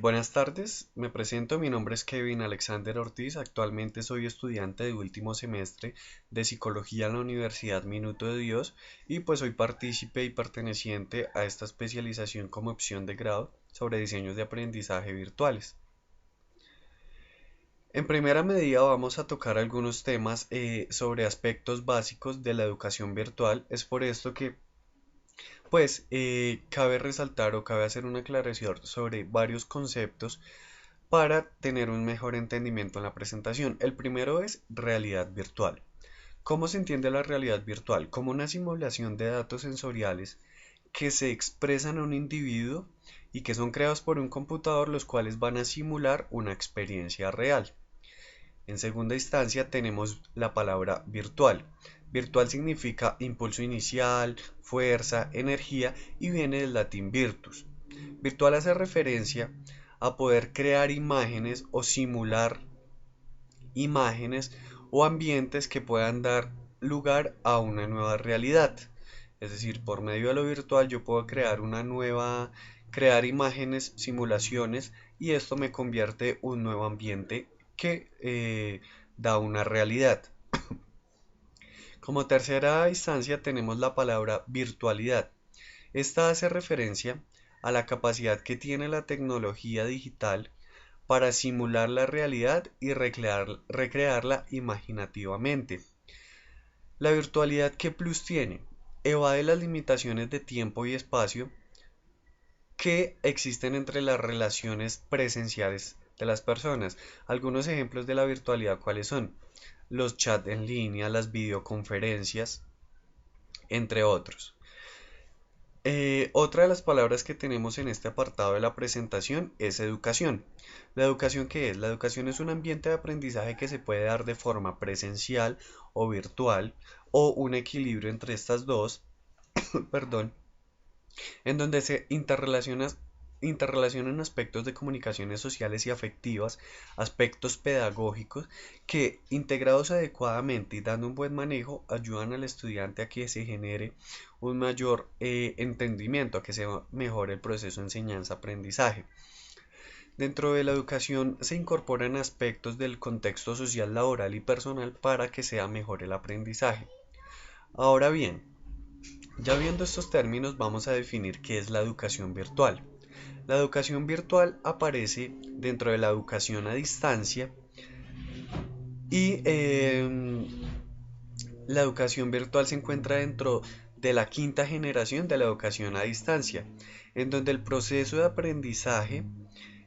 Buenas tardes, me presento, mi nombre es Kevin Alexander Ortiz, actualmente soy estudiante de último semestre de Psicología en la Universidad Minuto de Dios y pues soy partícipe y perteneciente a esta especialización como opción de grado sobre diseños de aprendizaje virtuales. En primera medida vamos a tocar algunos temas sobre aspectos básicos de la educación virtual, es por esto que cabe resaltar o cabe hacer una aclaración sobre varios conceptos para tener un mejor entendimiento en la presentación. El primero es realidad virtual. ¿Cómo se entiende la realidad virtual? Como una simulación de datos sensoriales que se expresan a un individuo y que son creados por un computador, los cuales van a simular una experiencia real. En segunda instancia tenemos la palabra virtual. Virtual significa impulso inicial, fuerza, energía y viene del latín virtus. Virtual hace referencia a poder crear imágenes o simular imágenes o ambientes que puedan dar lugar a una nueva realidad. Es decir, por medio de lo virtual yo puedo crear imágenes, simulaciones y esto me convierte un nuevo ambiente que da una realidad. Como tercera instancia tenemos la palabra virtualidad. Esta hace referencia a la capacidad que tiene la tecnología digital para simular la realidad y recrearla imaginativamente. La virtualidad, ¿qué plus tiene? Evade las limitaciones de tiempo y espacio que existen entre las relaciones presenciales de las personas. Algunos ejemplos de la virtualidad, ¿cuáles son? Los chats en línea, las videoconferencias, entre otros. Otra de las palabras que tenemos en este apartado de la presentación es educación. ¿La educación qué es? La educación es un ambiente de aprendizaje que se puede dar de forma presencial o virtual o un equilibrio entre estas dos, perdón, en donde interrelacionan aspectos de comunicaciones sociales y afectivas, aspectos pedagógicos que integrados adecuadamente y dando un buen manejo ayudan al estudiante a que se genere un mayor entendimiento, a que se mejore el proceso de enseñanza-aprendizaje. Dentro de la educación se incorporan aspectos del contexto social, laboral y personal para que sea mejor el aprendizaje. Ahora bien, ya viendo estos términos, vamos a definir qué es la educación virtual. La educación virtual aparece dentro de la educación a distancia y la educación virtual se encuentra dentro de la quinta generación de la educación a distancia, en donde el proceso de aprendizaje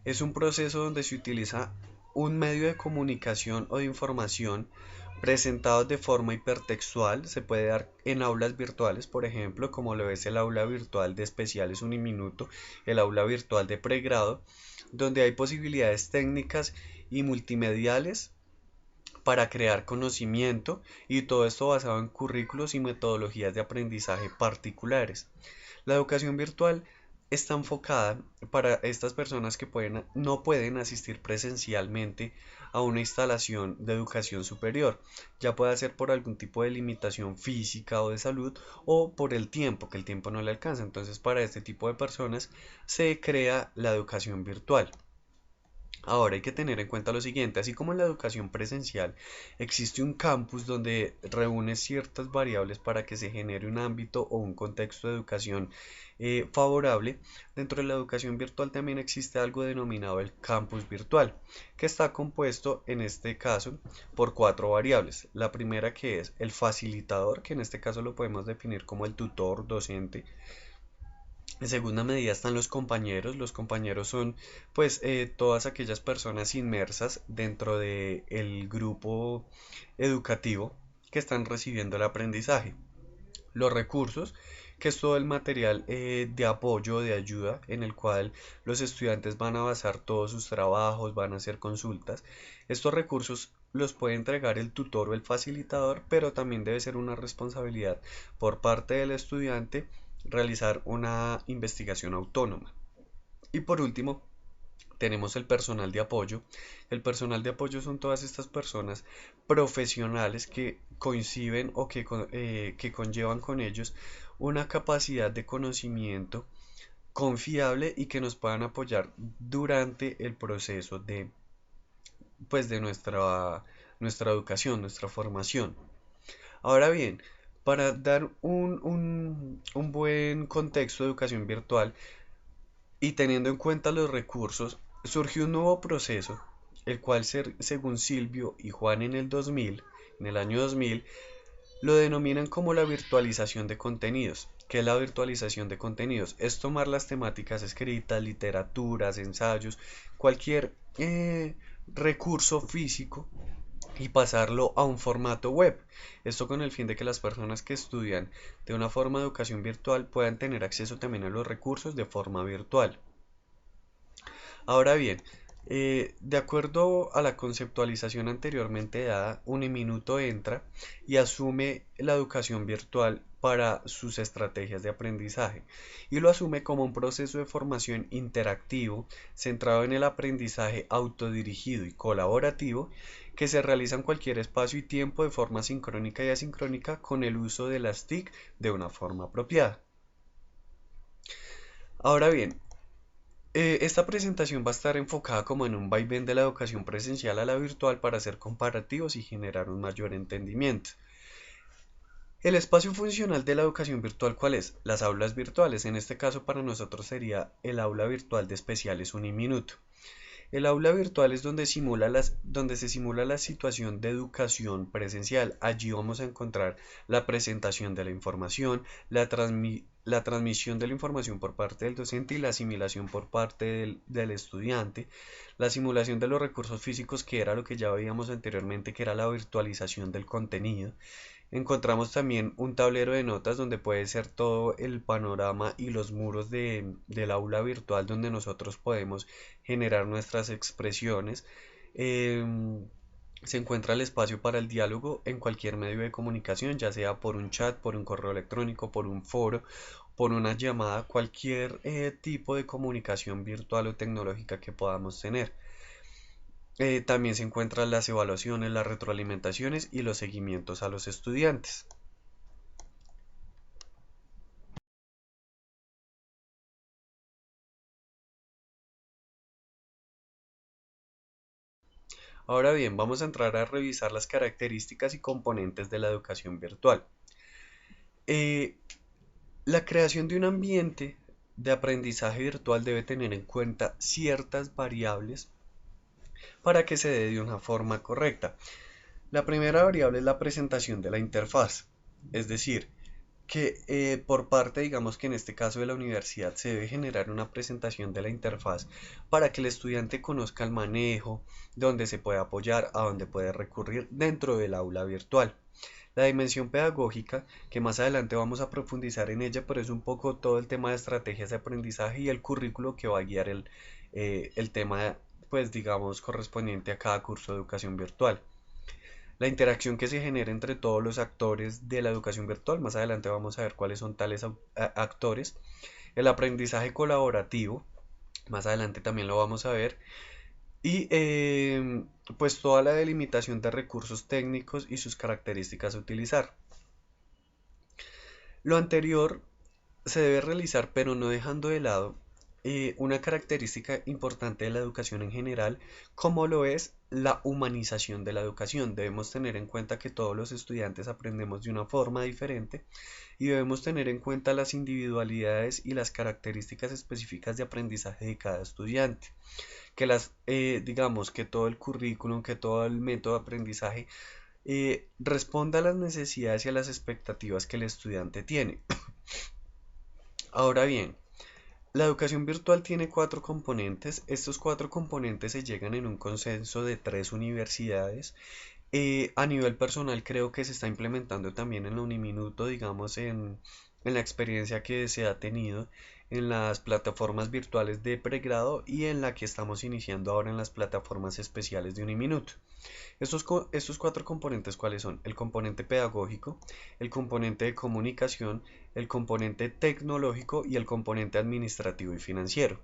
es un proceso donde se utiliza un medio de comunicación o de información presentados de forma hipertextual. Se puede dar en aulas virtuales, por ejemplo, como lo es el aula virtual de especiales Uniminuto, el aula virtual de pregrado, donde hay posibilidades técnicas y multimediales para crear conocimiento y todo esto basado en currículos y metodologías de aprendizaje particulares. La educación virtual está enfocada para estas personas que no pueden asistir presencialmente a una instalación de educación superior, ya puede ser por algún tipo de limitación física o de salud o por el tiempo, que el tiempo no le alcanza. Entonces, para este tipo de personas se crea la educación virtual. Ahora hay que tener en cuenta lo siguiente, así como en la educación presencial existe un campus donde reúne ciertas variables para que se genere un ámbito o un contexto de educación favorable, dentro de la educación virtual también existe algo denominado el campus virtual, que está compuesto en este caso por cuatro variables. La primera que es el facilitador, que en este caso lo podemos definir como el tutor docente. En segunda medida están los compañeros. Los compañeros son todas aquellas personas inmersas dentro del grupo educativo que están recibiendo el aprendizaje. Los recursos, que es todo el material de apoyo, de ayuda, en el cual los estudiantes van a basar todos sus trabajos, van a hacer consultas. Estos recursos los puede entregar el tutor o el facilitador, pero también debe ser una responsabilidad por parte del estudiante realizar una investigación autónoma. Y por último, tenemos el personal de apoyo. El personal de apoyo son todas estas personas profesionales que coinciden o que conllevan con ellos una capacidad de conocimiento confiable y que nos puedan apoyar durante el proceso de, pues, de nuestra educación, nuestra formación. Ahora bien, para dar un buen contexto de educación virtual y teniendo en cuenta los recursos, surgió un nuevo proceso, el cual según Silvio y Juan en el año 2000, lo denominan como la virtualización de contenidos. ¿Qué es la virtualización de contenidos? Es tomar las temáticas escritas, literaturas, ensayos, cualquier recurso físico y pasarlo a un formato web. Esto con el fin de que las personas que estudian de una forma de educación virtual puedan tener acceso también a los recursos de forma virtual. Ahora bien, de acuerdo a la conceptualización anteriormente dada, Uniminuto entra y asume la educación virtual para sus estrategias de aprendizaje y lo asume como un proceso de formación interactivo centrado en el aprendizaje autodirigido y colaborativo que se realiza en cualquier espacio y tiempo de forma sincrónica y asincrónica con el uso de las TIC de una forma apropiada. Ahora bien, esta presentación va a estar enfocada como en un vaivén de la educación presencial a la virtual para hacer comparativos y generar un mayor entendimiento. El espacio funcional de la educación virtual, ¿cuál es? Las aulas virtuales. En este caso para nosotros sería el aula virtual de especiales Uniminuto. El aula virtual es donde se simula la situación de educación presencial. Allí vamos a encontrar la presentación de la información, la transmisión de la información por parte del docente y la asimilación por parte del estudiante, la simulación de los recursos físicos, que era lo que ya veíamos anteriormente, que era la virtualización del contenido. Encontramos también un tablero de notas donde puede ser todo el panorama y los muros del aula virtual donde nosotros podemos generar nuestras expresiones. Em, Se encuentra el espacio para el diálogo en cualquier medio de comunicación, ya sea por un chat, por un correo electrónico, por un foro, por una llamada, cualquier tipo de comunicación virtual o tecnológica que podamos tener. También se encuentran las evaluaciones, las retroalimentaciones y los seguimientos a los estudiantes. Ahora bien, vamos a entrar a revisar las características y componentes de la educación virtual. Eh, la creación de un ambiente de aprendizaje virtual debe tener en cuenta ciertas variables para que se dé de una forma correcta. La primera variable es la presentación de la interfaz, es decir, que por parte, digamos que en este caso de la universidad, se debe generar una presentación de la interfaz para que el estudiante conozca el manejo, dónde se puede apoyar, a dónde puede recurrir dentro del aula virtual. La dimensión pedagógica, que más adelante vamos a profundizar en ella, pero es un poco todo el tema de estrategias de aprendizaje y el currículo que va a guiar el tema, pues digamos, correspondiente a cada curso de educación virtual. La interacción que se genera entre todos los actores de la educación virtual, más adelante vamos a ver cuáles son tales actores. El aprendizaje colaborativo, más adelante también lo vamos a ver. Y pues toda la delimitación de recursos técnicos y sus características a utilizar. Lo anterior se debe realizar, pero no dejando de lado una característica importante de la educación en general, como lo es la humanización de la educación. Debemos tener en cuenta que todos los estudiantes aprendemos de una forma diferente y debemos tener en cuenta las individualidades y las características específicas de aprendizaje de cada estudiante. Digamos que todo el currículum, que todo el método de aprendizaje responda a las necesidades y a las expectativas que el estudiante tiene. Ahora bien, la educación virtual tiene cuatro componentes. Estos cuatro componentes se llegan en un consenso de tres universidades. A nivel personal creo que se está implementando también en la Uniminuto, digamos, en la experiencia que se ha tenido en las plataformas virtuales de pregrado y en la que estamos iniciando ahora en las plataformas especiales de Uniminuto. Estos cuatro componentes, ¿cuáles son? El componente pedagógico, el componente de comunicación, el componente tecnológico y el componente administrativo y financiero.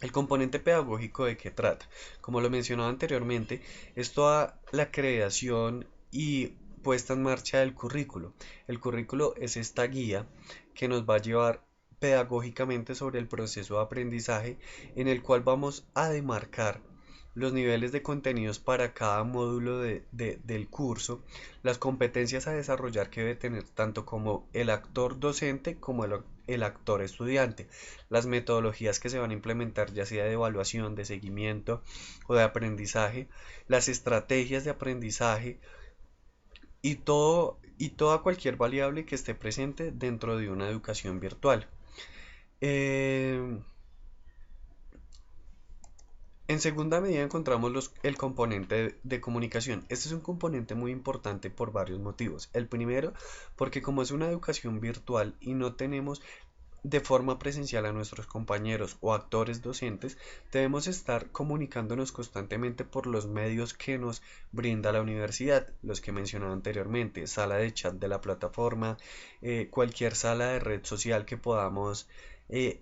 El componente pedagógico, ¿de qué trata? Como lo mencionaba anteriormente, es toda la creación y puesta en marcha del currículo. El currículo es esta guía que nos va a llevar pedagógicamente sobre el proceso de aprendizaje en el cual vamos a demarcar los niveles de contenidos para cada módulo del curso, las competencias a desarrollar que debe tener tanto como el actor docente como el actor estudiante, las metodologías que se van a implementar ya sea de evaluación, de seguimiento o de aprendizaje, las estrategias de aprendizaje y toda cualquier variable que esté presente dentro de una educación virtual. Eh, En segunda medida encontramos el componente de comunicación. Este es un componente muy importante por varios motivos. El primero, porque como es una educación virtual y no tenemos de forma presencial a nuestros compañeros o actores docentes, debemos estar comunicándonos constantemente por los medios que nos brinda la universidad, los que mencionaba anteriormente, sala de chat de la plataforma, cualquier sala de red social que podamos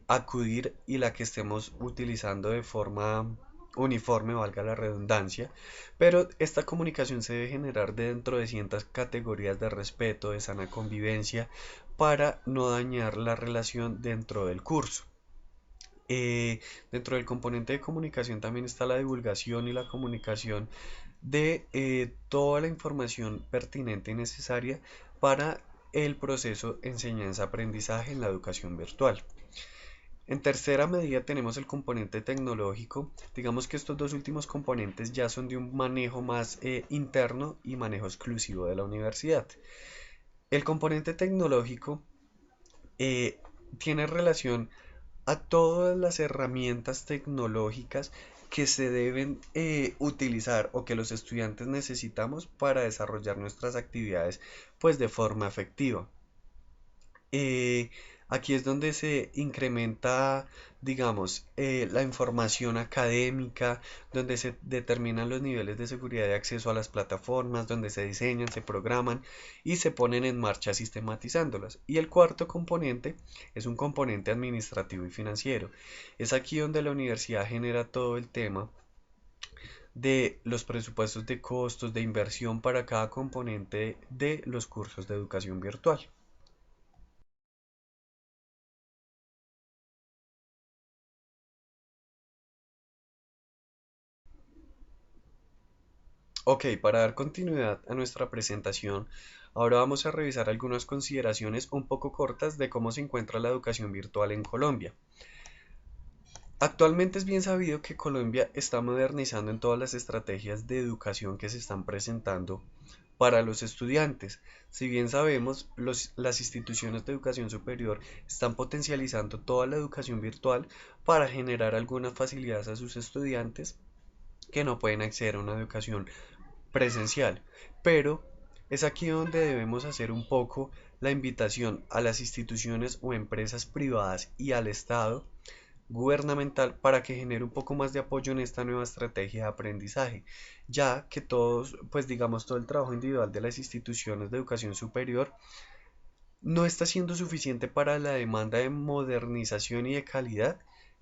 acudir y la que estemos utilizando de forma uniforme, valga la redundancia, pero esta comunicación se debe generar dentro de ciertas categorías de respeto, de sana convivencia, para no dañar la relación dentro del curso. Dentro del componente de comunicación también está la divulgación y la comunicación de toda la información pertinente y necesaria para el proceso enseñanza-aprendizaje en la educación virtual. En tercera medida tenemos el componente tecnológico. Digamos que estos dos últimos componentes ya son de un manejo más interno y manejo exclusivo de la universidad. El componente tecnológico eh, tiene relación a todas las herramientas tecnológicas que se deben utilizar o que los estudiantes necesitamos para desarrollar nuestras actividades pues de forma efectiva. Eh, Aquí es donde se incrementa, digamos, la información académica, donde se determinan los niveles de seguridad de acceso a las plataformas, donde se diseñan, se programan y se ponen en marcha sistematizándolas. Y el cuarto componente es un componente administrativo y financiero. Es aquí donde la universidad genera todo el tema de los presupuestos de costos, de inversión para cada componente de los cursos de educación virtual. Ok, para dar continuidad a nuestra presentación, ahora vamos a revisar algunas consideraciones un poco cortas de cómo se encuentra la educación virtual en Colombia. Actualmente es bien sabido que Colombia está modernizando en todas las estrategias de educación que se están presentando para los estudiantes. Si bien sabemos, las instituciones de educación superior están potencializando toda la educación virtual para generar algunas facilidades a sus estudiantes que no pueden acceder a una educación presencial, pero es aquí donde debemos hacer un poco la invitación a las instituciones o empresas privadas y al Estado gubernamental para que genere un poco más de apoyo en esta nueva estrategia de aprendizaje, ya que todos, pues digamos, todo el trabajo individual de las instituciones de educación superior no está siendo suficiente para la demanda de modernización y de calidad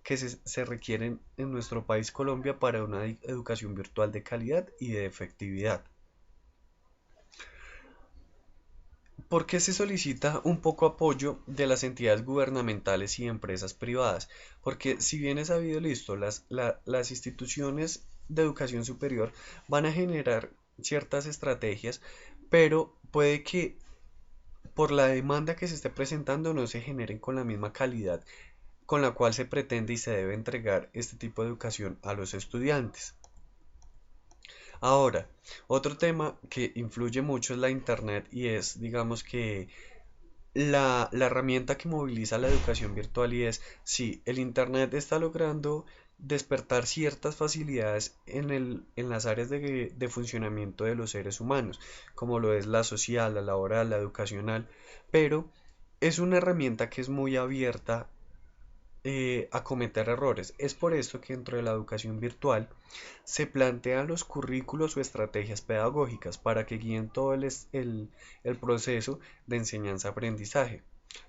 que se requieren en nuestro país Colombia para una educación virtual de calidad y de efectividad. ¿Por qué se solicita un poco apoyo de las entidades gubernamentales y empresas privadas? Porque si bien es sabido, listo, las instituciones de educación superior van a generar ciertas estrategias, pero puede que por la demanda que se esté presentando no se generen con la misma calidad con la cual se pretende y se debe entregar este tipo de educación a los estudiantes. Ahora, otro tema que influye mucho es la Internet y es, digamos que la herramienta que moviliza la educación virtual y es, sí, el Internet está logrando despertar ciertas facilidades en las áreas de funcionamiento de los seres humanos, como lo es la social, la laboral, la educacional, pero es una herramienta que es muy abierta a cometer errores. Es por esto que dentro de la educación virtual se plantean los currículos o estrategias pedagógicas para que guíen todo el proceso de enseñanza-aprendizaje.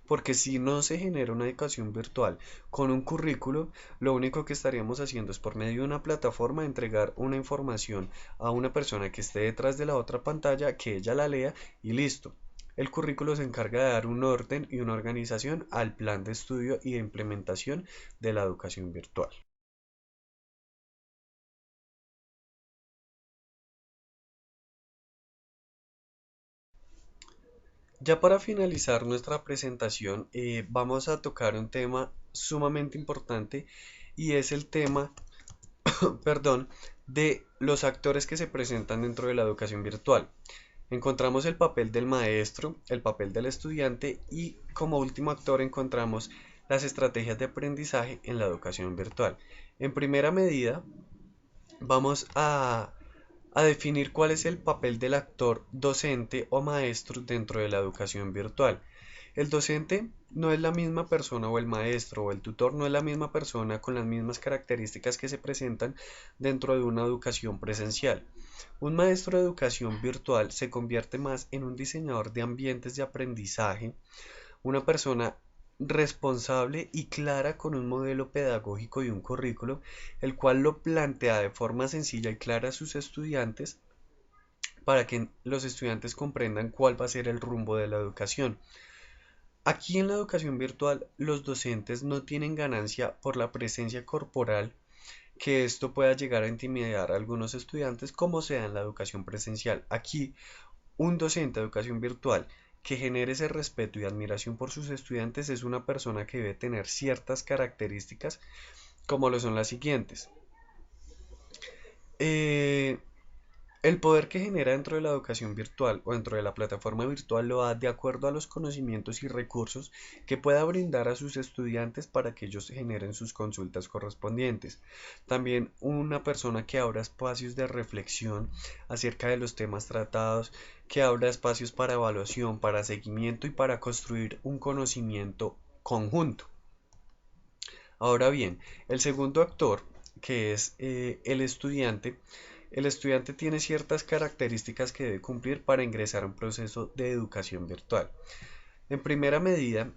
Porque si no se genera una educación virtual con un currículo, lo único que estaríamos haciendo es por medio de una plataforma entregar una información a una persona que esté detrás de la otra pantalla, que ella la lea y listo. El currículo se encarga de dar un orden y una organización al plan de estudio y de implementación de la educación virtual. Ya para finalizar nuestra presentación, vamos a tocar un tema sumamente importante y es el tema, perdón, de los actores que se presentan dentro de la educación virtual. Encontramos el papel del maestro, el papel del estudiante y como último actor encontramos las estrategias de aprendizaje en la educación virtual. En primera medida, vamos a definir cuál es el papel del actor docente o maestro dentro de la educación virtual. El docente no es la misma persona o el maestro o el tutor no es la misma persona con las mismas características que se presentan dentro de una educación presencial. Un maestro de educación virtual se convierte más en un diseñador de ambientes de aprendizaje, una persona responsable y clara con un modelo pedagógico y un currículo, el cual lo plantea de forma sencilla y clara a sus estudiantes para que los estudiantes comprendan cuál va a ser el rumbo de la educación. Aquí en la educación virtual, los docentes no tienen ganancia por la presencia corporal que esto pueda llegar a intimidar a algunos estudiantes como sea en la educación presencial. Aquí un docente de educación virtual que genere ese respeto y admiración por sus estudiantes es una persona que debe tener ciertas características como lo son las siguientes. Eh, el poder que genera dentro de la educación virtual o dentro de la plataforma virtual lo da de acuerdo a los conocimientos y recursos que pueda brindar a sus estudiantes para que ellos generen sus consultas correspondientes. También una persona que abra espacios de reflexión acerca de los temas tratados, que abra espacios para evaluación, para seguimiento y para construir un conocimiento conjunto. Ahora bien, el segundo actor, que es el estudiante tiene ciertas características que debe cumplir para ingresar a un proceso de educación virtual. En primera medida,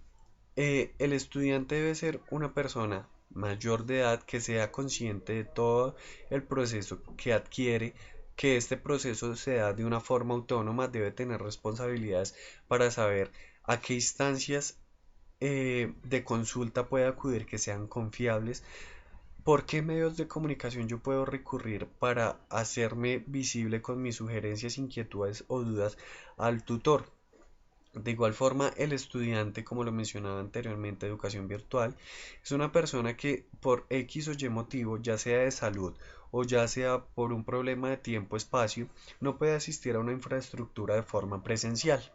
el estudiante debe ser una persona mayor de edad que sea consciente de todo el proceso que adquiere, que este proceso se da de una forma autónoma, debe tener responsabilidades para saber a qué instancias de consulta puede acudir que sean confiables, por qué medios de comunicación yo puedo recurrir para hacerme visible con mis sugerencias, inquietudes o dudas al tutor. De igual forma, el estudiante, como lo mencionaba anteriormente, educación virtual, es una persona que por X o Y motivo, ya sea de salud o ya sea por un problema de tiempo-espacio, no puede asistir a una infraestructura de forma presencial.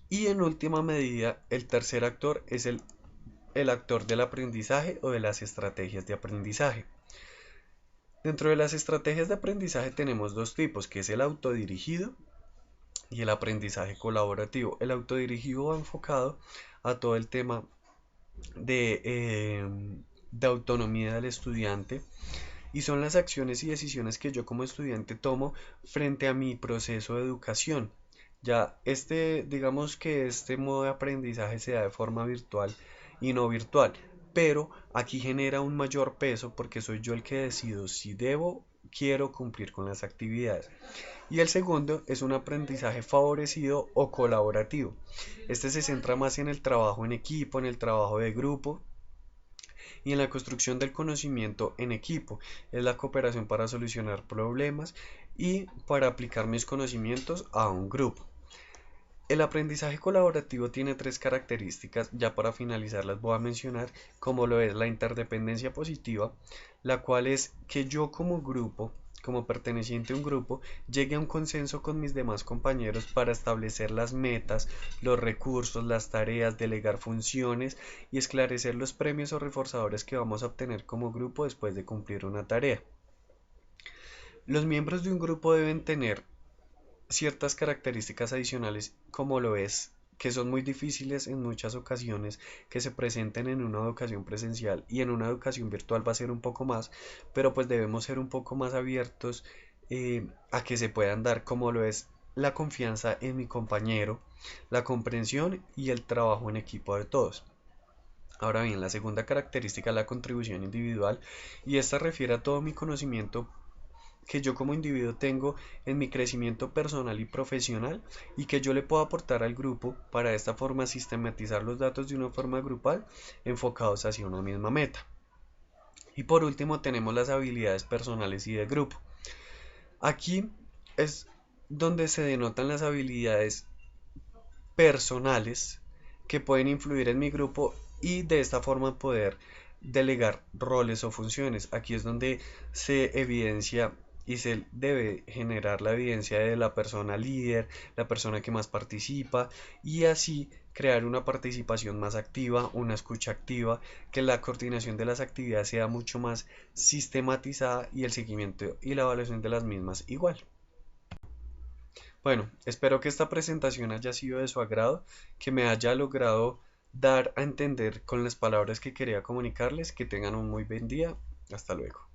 Y en última medida, el tercer actor es el actor del aprendizaje o de las estrategias de aprendizaje. Dentro de las estrategias de aprendizaje tenemos dos tipos, que es el autodirigido y el aprendizaje colaborativo. El autodirigido va enfocado a todo el tema de, eh, de autonomía del estudiante y son las acciones y decisiones que yo como estudiante tomo frente a mi proceso de educación. Ya digamos que este modo de aprendizaje se da de forma virtual y no virtual, pero aquí genera un mayor peso porque soy yo el que decido si quiero cumplir con las actividades. Y el segundo es un aprendizaje favorecido o colaborativo. Este se centra más en el trabajo en equipo, en el trabajo de grupo y en la construcción del conocimiento en equipo. Es la cooperación para solucionar problemas y para aplicar mis conocimientos a un grupo. El aprendizaje colaborativo tiene tres características, ya para finalizar las voy a mencionar, como lo es la interdependencia positiva, la cual es que yo como grupo, como perteneciente a un grupo, llegue a un consenso con mis demás compañeros para establecer las metas, los recursos, las tareas, delegar funciones y esclarecer los premios o reforzadores que vamos a obtener como grupo después de cumplir una tarea. Los miembros de un grupo deben tener ciertas características adicionales como lo es que son muy difíciles en muchas ocasiones que se presenten en una educación presencial y en una educación virtual va a ser un poco más, pero pues debemos ser un poco más abiertos a que se puedan dar como lo es la confianza en mi compañero, la comprensión y el trabajo en equipo de todos. Ahora bien, la segunda característica es la contribución individual y esta refiere a todo mi conocimiento que yo como individuo tengo en mi crecimiento personal y profesional y que yo le puedo aportar al grupo para de esta forma sistematizar los datos de una forma grupal enfocados hacia una misma meta. Y por último tenemos las habilidades personales y de grupo. Aquí es donde se denotan las habilidades personales que pueden influir en mi grupo y de esta forma poder delegar roles o funciones. Aquí es donde se evidencia y se debe generar la evidencia de la persona líder, la persona que más participa y así crear una participación más activa, una escucha activa, que la coordinación de las actividades sea mucho más sistematizada y el seguimiento y la evaluación de las mismas igual. Bueno, espero que esta presentación haya sido de su agrado, que me haya logrado dar a entender con las palabras que quería comunicarles, que tengan un muy buen día. Hasta luego.